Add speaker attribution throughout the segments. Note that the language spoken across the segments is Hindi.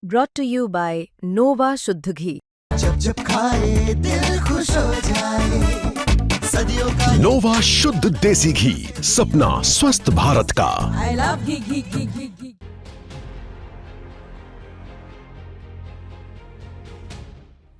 Speaker 1: brought to you by Nova शुद्ध घी।
Speaker 2: जब जब खाए दिल खुश हो जाए, सदियों का
Speaker 3: नोवा शुद्ध देसी घी, सपना स्वस्थ भारत का।
Speaker 4: I love घी।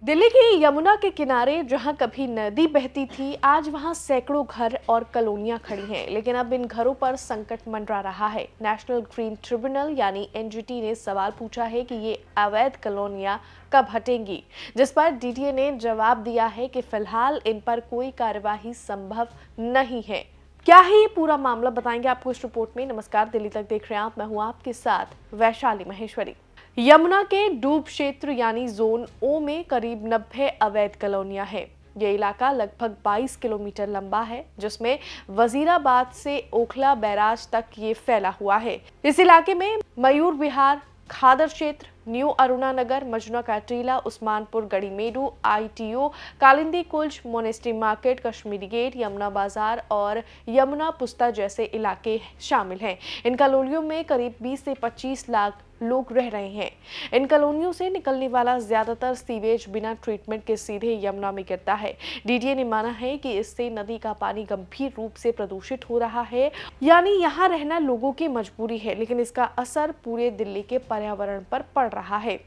Speaker 5: दिल्ली की यमुना के किनारे जहां कभी नदी बहती थी, आज वहां सैकड़ों घर और कॉलोनियां खड़ी हैं। लेकिन अब इन घरों पर संकट मंडरा रहा है। नेशनल ग्रीन ट्रिब्यूनल यानी एनजीटी ने सवाल पूछा है कि ये अवैध कॉलोनियां कब हटेंगी, जिस पर डीटीए ने जवाब दिया है कि फिलहाल इन पर कोई कार्यवाही संभव नहीं है। क्या है ये पूरा मामला, बताएंगे आपको इस रिपोर्ट में। नमस्कार, दिल्ली तक देख रहे हैं आप, मैं हूं आपके साथ वैशाली महेश्वरी। यमुना के डूब क्षेत्र यानी जोन ओ में करीब 90 अवैध कॉलोनियां हैं। ये इलाका लगभग 22 किलोमीटर लंबा है, जिसमें वजीराबाद से ओखला बैराज तक ये फैला हुआ है। इस इलाके में मयूर विहार, खादर क्षेत्र, न्यू अरुणा नगर, Majnu ka Tila, Usmanpur, Garhimendu, ITO, Kalindi Kunj, monastery market, Kashmiri gate, Yamuna Bazar और यमुना पुस्ता जैसे इलाके शामिल हैं। इन कॉलोनियों में करीब 20 से 25 लाख लोग रह रहे हैं। इन कॉलोनियों से निकलने वाला ज्यादातर सीवेज बिना ट्रीटमेंट के सीधे यमुना में गिरता है। डीटीए ने माना है कि इससे नदी का पानी गंभीर रूप से प्रदूषित हो रहा है, यानी यहाँ रहना लोगों की मजबूरी है, लेकिन इसका असर पूरे दिल्ली के पर्यावरण पर पड़ रहा है।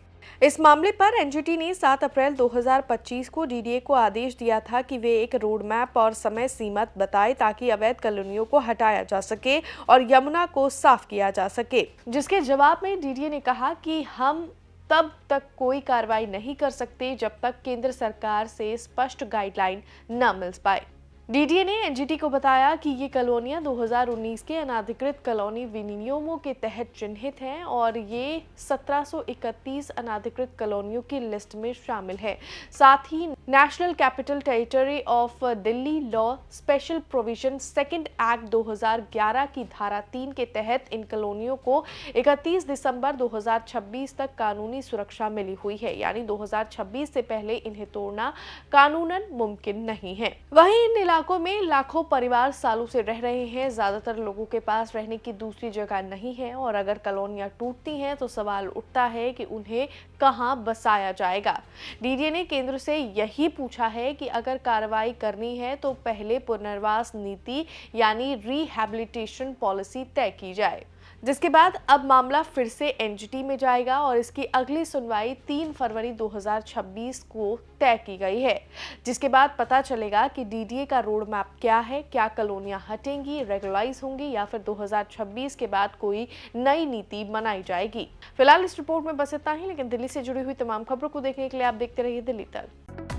Speaker 5: इस मामले पर एनजीटी ने 7 अप्रैल 2025 को डीडीए को आदेश दिया था कि वे एक रोड मैप और समय सीमा बताए ताकि अवैध कॉलोनियों को हटाया जा सके और यमुना को साफ किया जा सके। जिसके जवाब में डीडीए ने कहा कि हम तब तक कोई कार्रवाई नहीं कर सकते जब तक केंद्र सरकार से स्पष्ट गाइडलाइन न मिल पाए। डीडीए ने एनजीटी को बताया कि ये कॉलोनियां 2019 के अनाधिकृत कॉलोनी विनियमों के तहत चिन्हित हैं और ये 1731 अनाधिकृत कॉलोनियों की लिस्ट में शामिल है। साथ ही national capital territory of Delhi law special provision second act 2011 की धारा 3 के तहत इन कॉलोनियों को 31 दिसंबर 2026 तक कानूनी सुरक्षा मिली हुई है, यानी 2026 से पहले इन्हें तोड़ना कानूनन मुमकिन नहीं है। वहीं इन इलाकों में लाखों परिवार सालों से रह रहे हैं। ज्यादातर लोगों के पास रहने की दूसरी जगह नहीं है और अगर कॉलोनियां टूटती हैं तो सवाल उठता है कि उन्हें कहां बसाया जाएगा। डीडीए ने केंद्र से यही पूछा है कि अगर कार्रवाई करनी है तो पहले पुनर्वास नीति यानी रिहैबिलिटेशन पॉलिसी तय की जाए, जिसके बाद अब मामला फिर से एनजीटी में जाएगा और इसकी अगली सुनवाई 3 फरवरी 2026 को तय की गई है, जिसके बाद पता चलेगा कि डीडीए का रोड मैप क्या है, क्या कॉलोनियां हटेंगी, रेगुलराइज होंगी या फिर 2026 के बाद कोई नई नीति बनाई जाएगी। फिलहाल इस रिपोर्ट में बस इतना ही, लेकिन दिल्ली से जुड़ी हुई तमाम खबरों को देखने के लिए आप देखते रहिए दिल्ली तक।